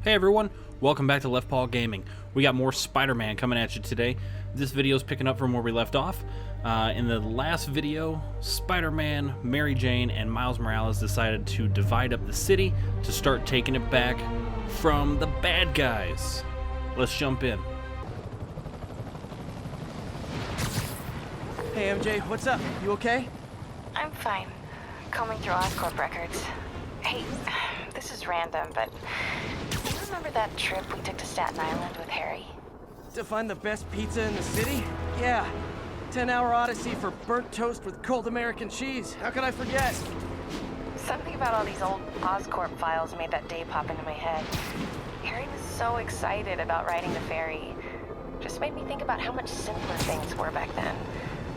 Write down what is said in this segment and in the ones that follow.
Hey everyone, welcome back to Left Paw Gaming. We got more Spider-Man coming at you today. This video is picking up from where we left off. In the last video, Spider-Man, Mary Jane, and Miles Morales decided to divide up the city to start taking it back from the bad guys. Let's jump in. Hey MJ, what's up? You okay? I'm fine. Combing through Oscorp records. Hey, this is random, but do you remember that trip we took to Staten Island with Harry? To find the best pizza in the city? Yeah. 10-hour odyssey for burnt toast with cold American cheese. How could I forget? Something about all these old Oscorp files made that day pop into my head. Harry was so excited about riding the ferry. Just made me think about how much simpler things were back then.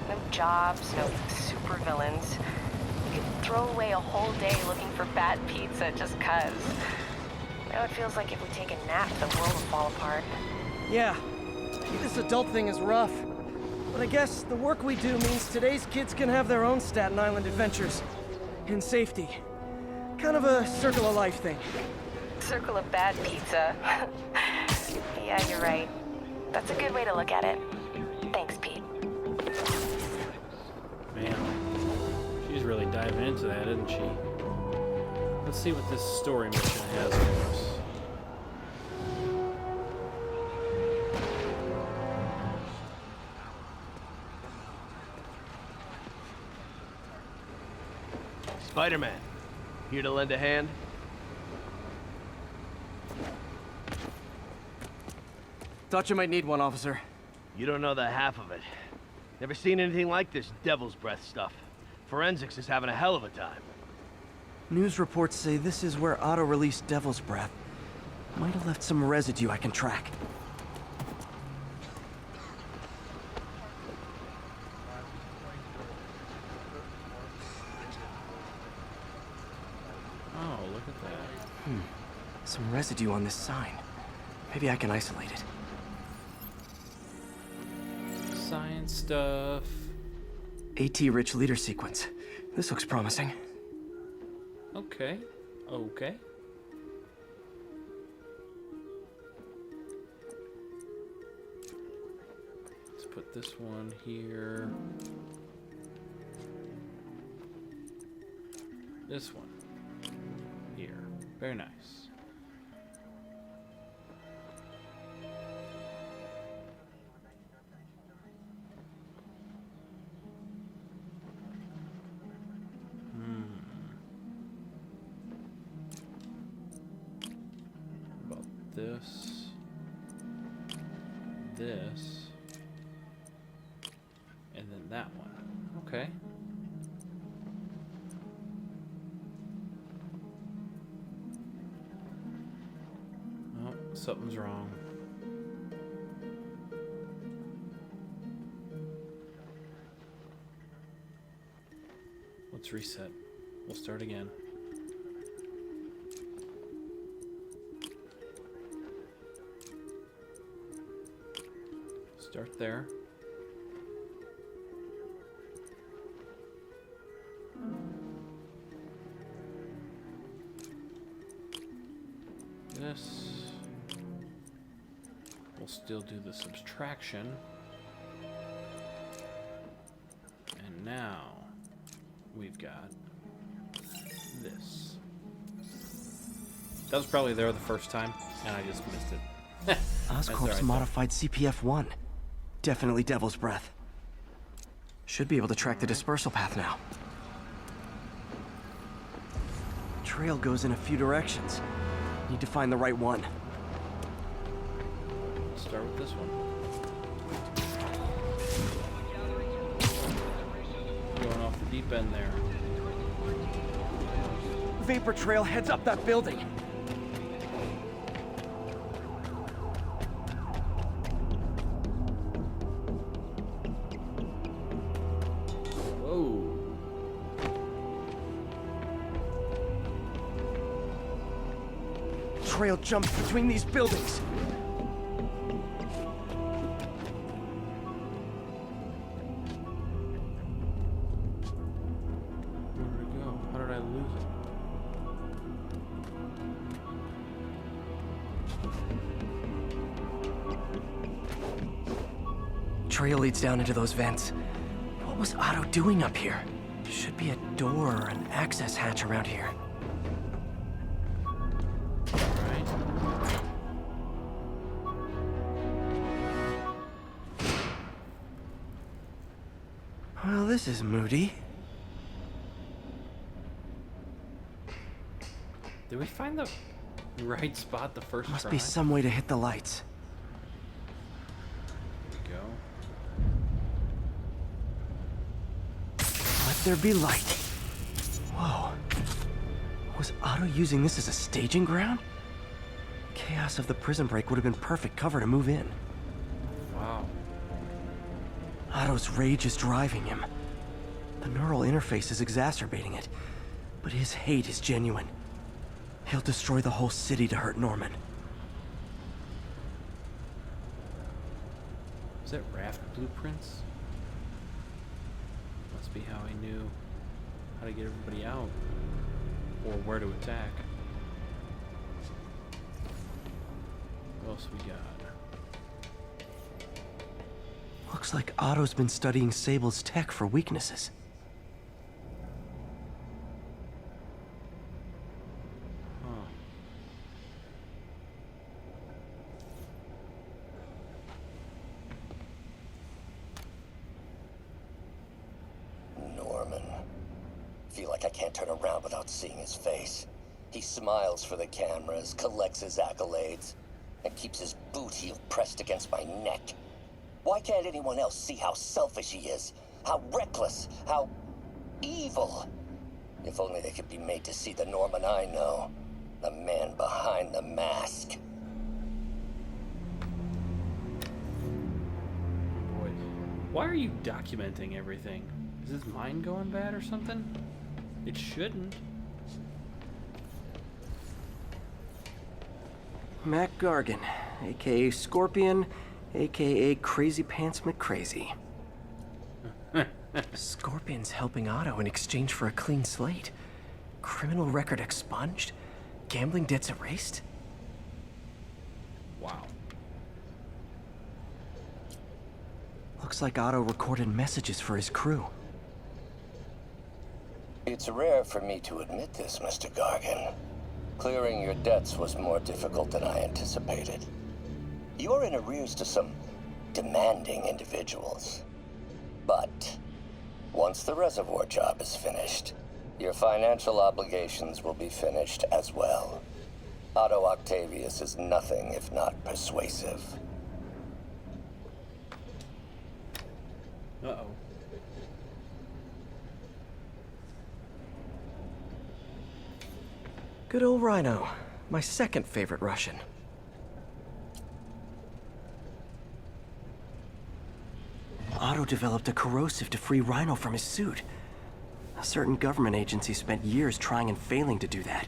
No jobs, no supervillains. You could throw away a whole day looking for bad pizza just 'cause. Now it feels like if we take a nap, the world will fall apart. Yeah. This adult thing is rough. But I guess the work we do means today's kids can have their own Staten Island adventures. In safety. Kind of a circle of life thing. Circle of bad pizza. Yeah, you're right. That's a good way to look at it. Thanks, Pete. Man, she's really diving into that, isn't she? Let's see what this story mission has for us. Spider-Man, here to lend a hand? Thought you might need one, officer. You don't know the half of it. Never seen anything like this devil's breath stuff. Forensics is having a hell of a time. News reports say this is where Otto released Devil's Breath. Might have left some residue I can track. Oh, look at that. Some residue on this sign. Maybe I can isolate it. Science stuff. AT-rich leader sequence. This looks promising. Okay. Okay. Let's put this one here. This one here. Very nice. This, and then that one. Okay. Oh, something's wrong. Let's reset. We'll start again. Start there. This. We'll still do the subtraction. And now we've got this. That was probably there the first time, and I just missed it. Oscorp's modified CPF-1. Definitely Devil's Breath. Should be able to track the dispersal path now. Trail goes in a few directions. Need to find the right one. Let's start with this one. Going off the deep end there. Vapor trail heads up that building. Trail jumps between these buildings. Where did it go? How did I lose it? Trail leads down into those vents. What was Otto doing up here? Should be a door or an access hatch around here. Alright. Well, this is moody. Did we find the right spot the first Must try? be some way to hit the lights. There we go. Let there be light. Whoa. Was Otto using this as a staging ground? Chaos of the prison break would have been perfect cover to move in. Wow. Otto's rage is driving him. The neural interface is exacerbating it, but his hate is genuine. He'll destroy the whole city to hurt Norman. Is that raft blueprints? Must be how he knew how to get everybody out. Or where to attack. What else we got? Looks like Otto's been studying Sable's tech for weaknesses. Huh. Norman. Feel like I can't turn around without seeing his face. He smiles for the cameras, collects his accolades, and keeps his boot heel pressed against my neck. Why can't anyone else see how selfish he is? How reckless? How evil? If only they could be made to see the Norman I know. The man behind the mask. Boy. Why are you documenting everything? Is his mind going bad or something? It shouldn't. Mac Gargan, aka Scorpion, aka Crazy Pants McCrazy. Scorpion's helping Otto in exchange for a clean slate. Criminal record expunged? Gambling debts erased? Wow. Looks like Otto recorded messages for his crew. It's rare for me to admit this, Mr. Gargan. Clearing your debts was more difficult than I anticipated. You're in arrears to some demanding individuals. But once the reservoir job is finished, your financial obligations will be finished as well. Otto Octavius is nothing if not persuasive. Uh-oh. Good old Rhino, my second favorite Russian. Otto developed a corrosive to free Rhino from his suit. A certain government agency spent years trying and failing to do that.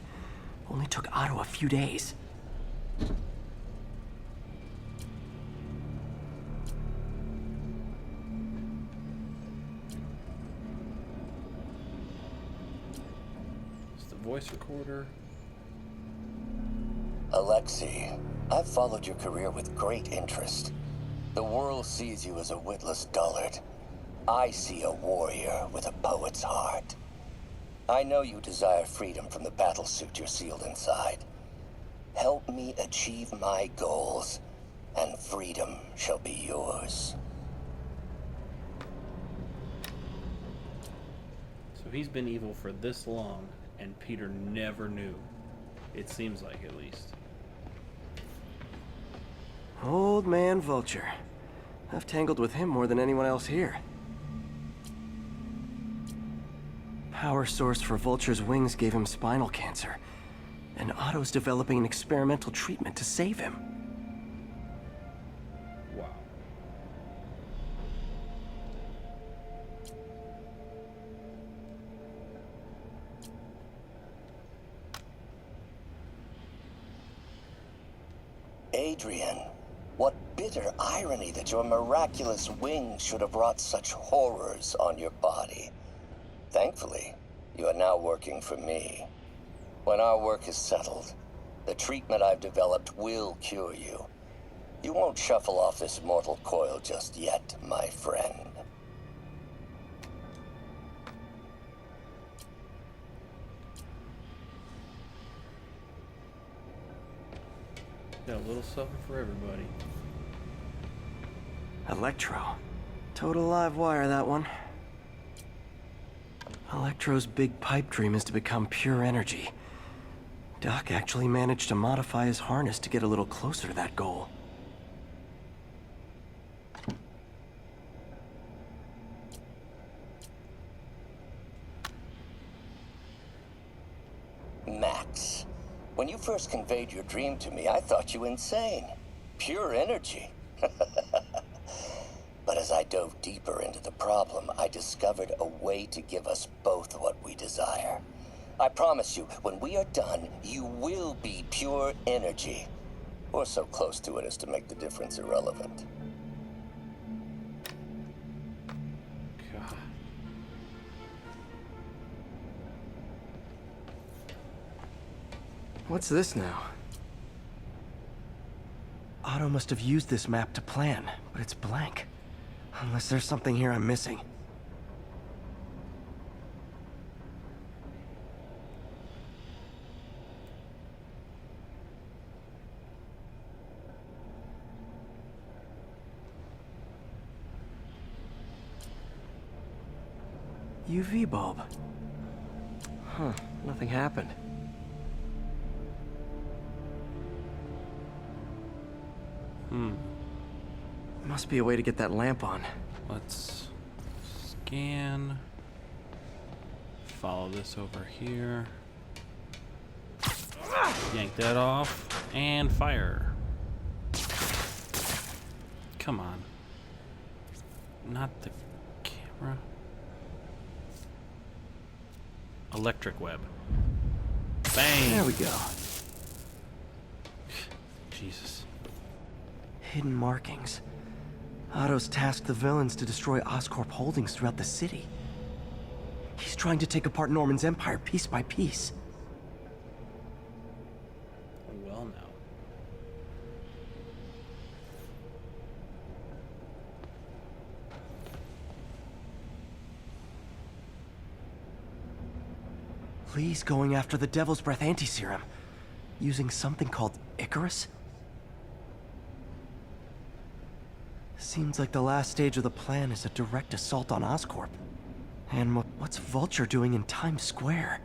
Only took Otto a few days. It's the voice recorder. Alexei, I've followed your career with great interest. The world sees you as a witless dullard. I see a warrior with a poet's heart. I know you desire freedom from the battlesuit you're sealed inside. Help me achieve my goals, and freedom shall be yours. So he's been evil for this long, and Peter never knew. It seems like, at least. Old man Vulture. I've tangled with him more than anyone else here. Power source for Vulture's wings gave him spinal cancer, and Otto's developing an experimental treatment to save him. Wow. Adrian, what bitter irony that your miraculous wings should have wrought such horrors on your body. Thankfully, you are now working for me. When our work is settled, The treatment I've developed will cure you. You won't shuffle off this mortal coil just yet, my friend. Got a little something for everybody. Electro. Total live wire, that one. Electro's big pipe dream is to become pure energy. Doc actually managed to modify his harness to get a little closer to that goal. Max, when you first conveyed your dream to me, I thought you insane. Pure energy. But as I dove deeper into the problem, I discovered a way to give us both what we desire. I promise you, when we are done, you will be pure energy. Or so close to it as to make the difference irrelevant. God. What's this now? Otto must have used this map to plan, but it's blank. Unless there's something here I'm missing. UV bulb. Huh, nothing happened. Must be a way to get that lamp on. Let's scan. Follow this over here. Yank that off. And fire. Come on. Not the camera. Electric web. Bang! There we go. Jesus. Hidden markings. Otto's tasked the villains to destroy Oscorp holdings throughout the city. He's trying to take apart Norman's empire piece by piece. Well, now. Lee's going after the Devil's Breath anti-serum, using something called Icarus? Seems like the last stage of the plan is a direct assault on Oscorp. And what's Vulture doing in Times Square?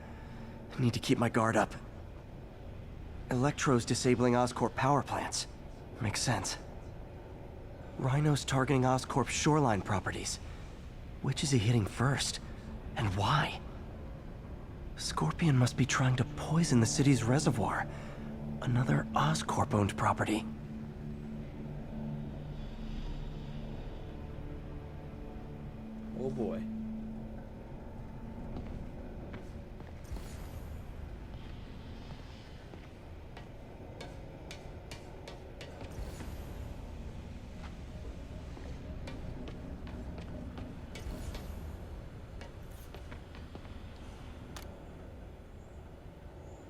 I need to keep my guard up. Electro's disabling Oscorp power plants. Makes sense. Rhino's targeting Oscorp's shoreline properties. Which is he hitting first? And why? Scorpion must be trying to poison the city's reservoir. Another Oscorp-owned property. Oh boy.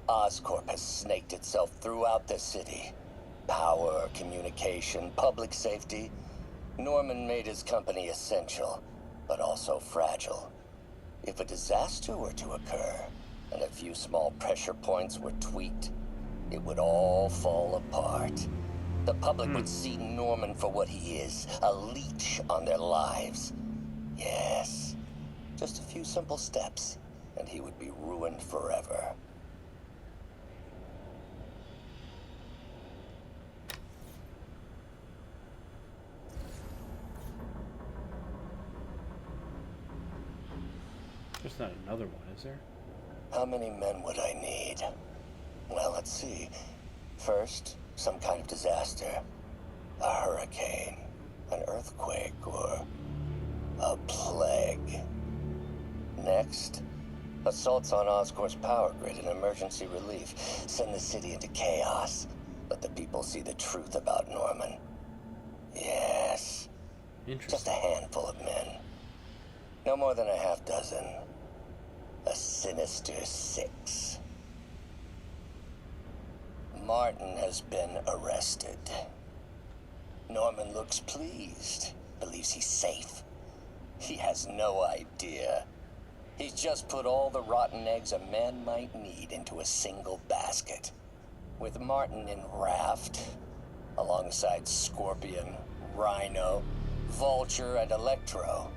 Oscorp has snaked itself throughout the city. Power, communication, public safety. Norman made his company essential, but also fragile. If a disaster were to occur, and a few small pressure points were tweaked, it would all fall apart. The public would see Norman for what he is, a leech on their lives. Yes, just a few simple steps, and he would be ruined forever. There's not another one, is there? How many men would I need? Well, let's see. First, some kind of disaster. A hurricane, an earthquake, or a plague. Next, assaults on Oscorp's power grid and emergency relief. Send the city into chaos. Let the people see the truth about Norman. Yes, just a handful of men. No more than a half dozen. A sinister 6. Martin has been arrested. Norman looks pleased, believes he's safe. He has no idea. He's just put all the rotten eggs a man might need into a single basket. With Martin in raft, alongside Scorpion, Rhino, Vulture and Electro,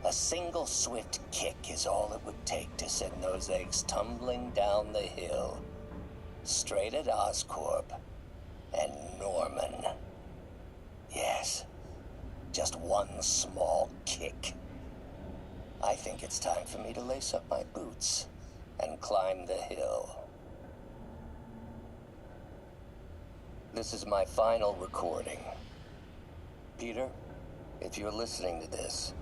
a single swift kick is all it would take to send those eggs tumbling down the hill, straight at Oscorp and Norman. Yes, just one small kick. I think it's time for me to lace up my boots and climb the hill. This is my final recording. Peter, if you're listening to this,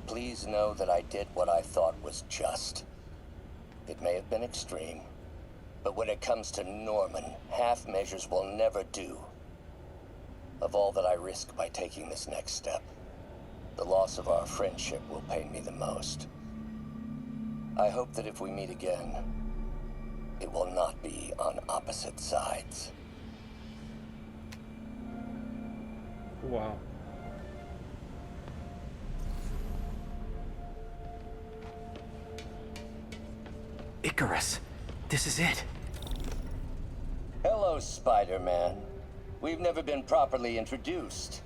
please know that I did what I thought was just. It may have been extreme, but when it comes to Norman, half measures will never do. Of all that I risk by taking this next step, the loss of our friendship will pain me the most. I hope that if we meet again, it will not be on opposite sides. Wow. Icarus, this is it. Hello, Spider-Man. We've never been properly introduced.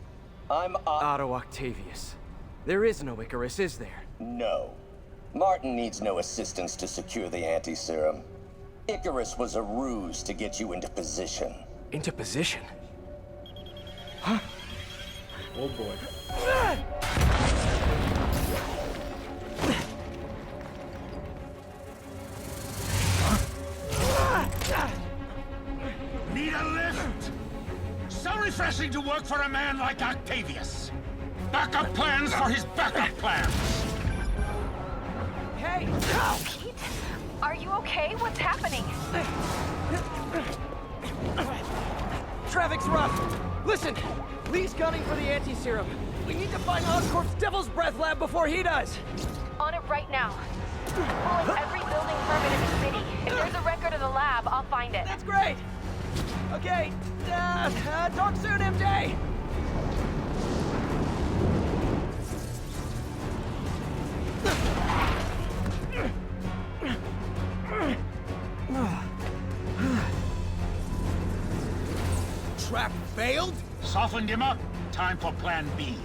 I'm Otto Octavius. There is no Icarus, is there? No. Martin needs no assistance to secure the anti-serum. Icarus was a ruse to get you into position. Into position? Oh boy. Need a lift? So refreshing to work for a man like Octavius. Backup plans for his backup plans. Hey! Pete, are you okay? What's happening? Traffic's rough. Listen, Lee's gunning for the anti-serum. We need to find Oscorp's Devil's Breath lab before he does. On it right now. Pulling every building permit in the city. If there's a record of the lab, I'll find it. That's great. Okay, talk soon, MJ. Trap failed? Softened him up. Time for plan B.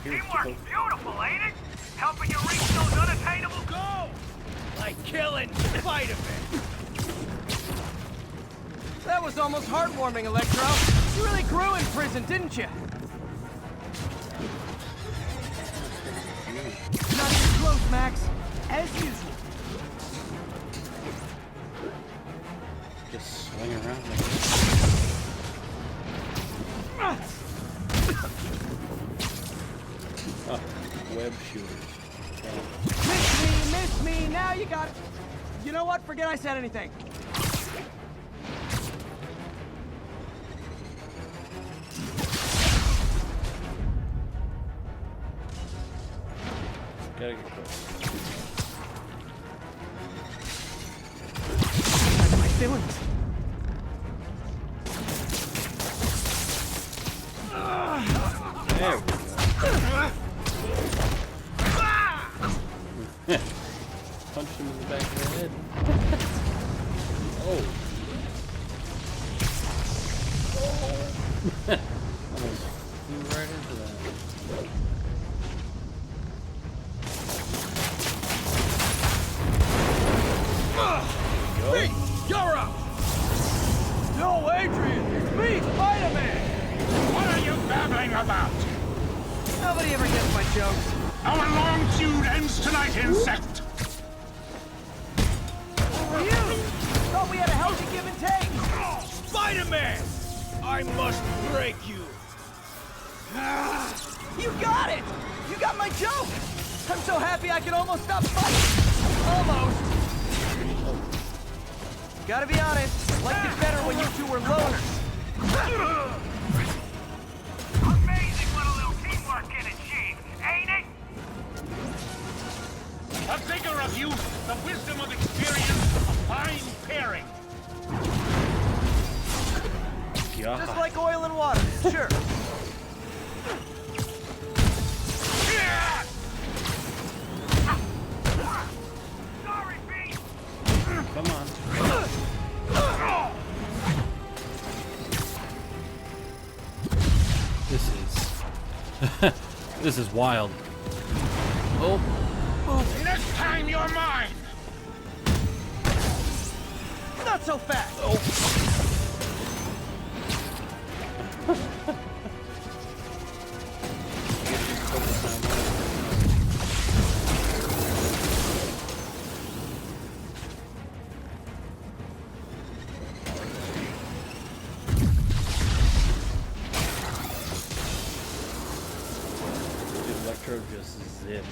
Teamwork's beautiful, ain't it? Helping you reach those unattainable goals. Like killing Spider-Man. That was almost heartwarming, Electro. You really grew in prison, didn't you? Not even close, Max. As usual. Just swing around like this. Oh, web shooter. Miss me, now you got it. You know what? Forget I said anything. Gotta get close. My feelings. There we go. Punched him in the back of the head. Oh. Almost flew right into that. Pete, you're up! No, Adrian, it's me, Spider-Man. What are you babbling about? Nobody ever gets my jokes. Our long feud ends tonight, insect! You! Thought we had a healthy give and take. Spider-Man! I must break you! You got it! You got my joke! I'm so happy I can almost stop fighting! Almost! Gotta be honest, liked it better when you two were loners. This is wild. Oh. Next time you're mine! Not so fast! Electro just zips.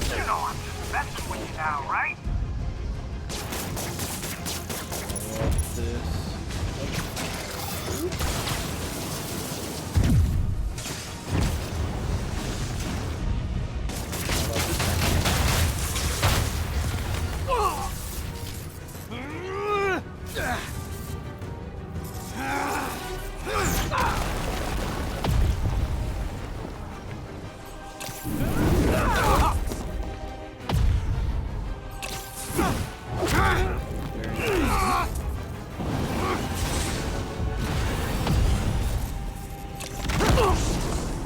You know I'm just messing with you now, right? What's this?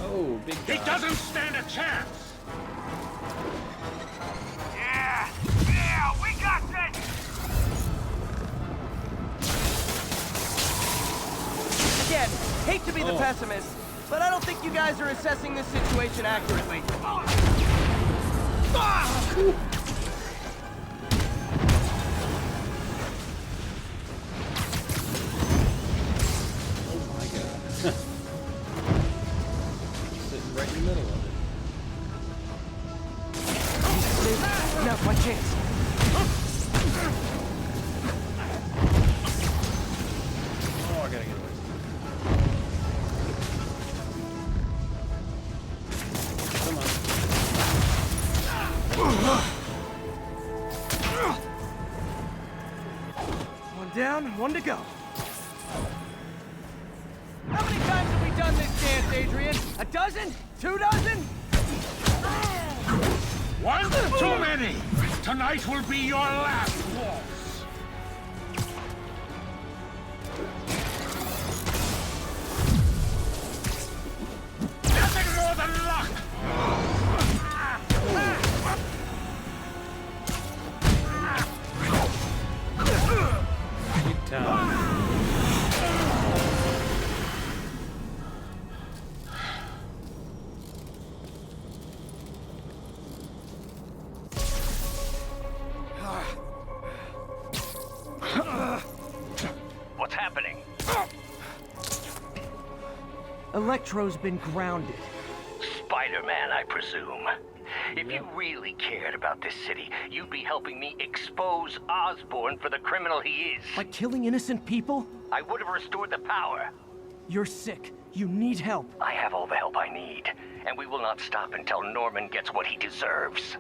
Oh, big He guy. doesn't stand a chance! Yeah, we got this! Again, hate to be the pessimist, but I don't think you guys are assessing this situation accurately. Sitting right in the middle of it. Now's my chance. Oh, I gotta get away. Come on. One down, one to go. How many times have we done this dance, Adrian? A dozen? 2 dozen? One too many! Tonight will be your last waltz! Nothing more than luck! Big time. What's happening? Electro's been grounded. Spider-Man, I presume. If you really cared about this city, you'd be helping me expose Osborn for the criminal he is. By killing innocent people? I would have restored the power. You're sick. You need help. I have all the help I need, and we will not stop until Norman gets what he deserves.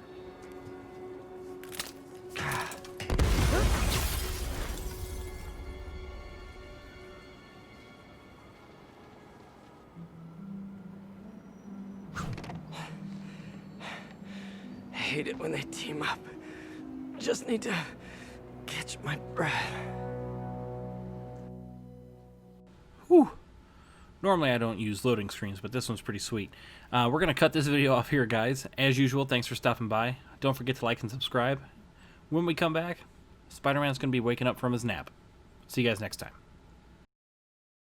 I hate it when they team up. Just need to catch my breath. Whew. Normally I don't use loading screens, but this one's pretty sweet. We're going to cut this video off here, guys. As usual, thanks for stopping by. Don't forget to like and subscribe. When we come back, Spider-Man's going to be waking up from his nap. See you guys next time.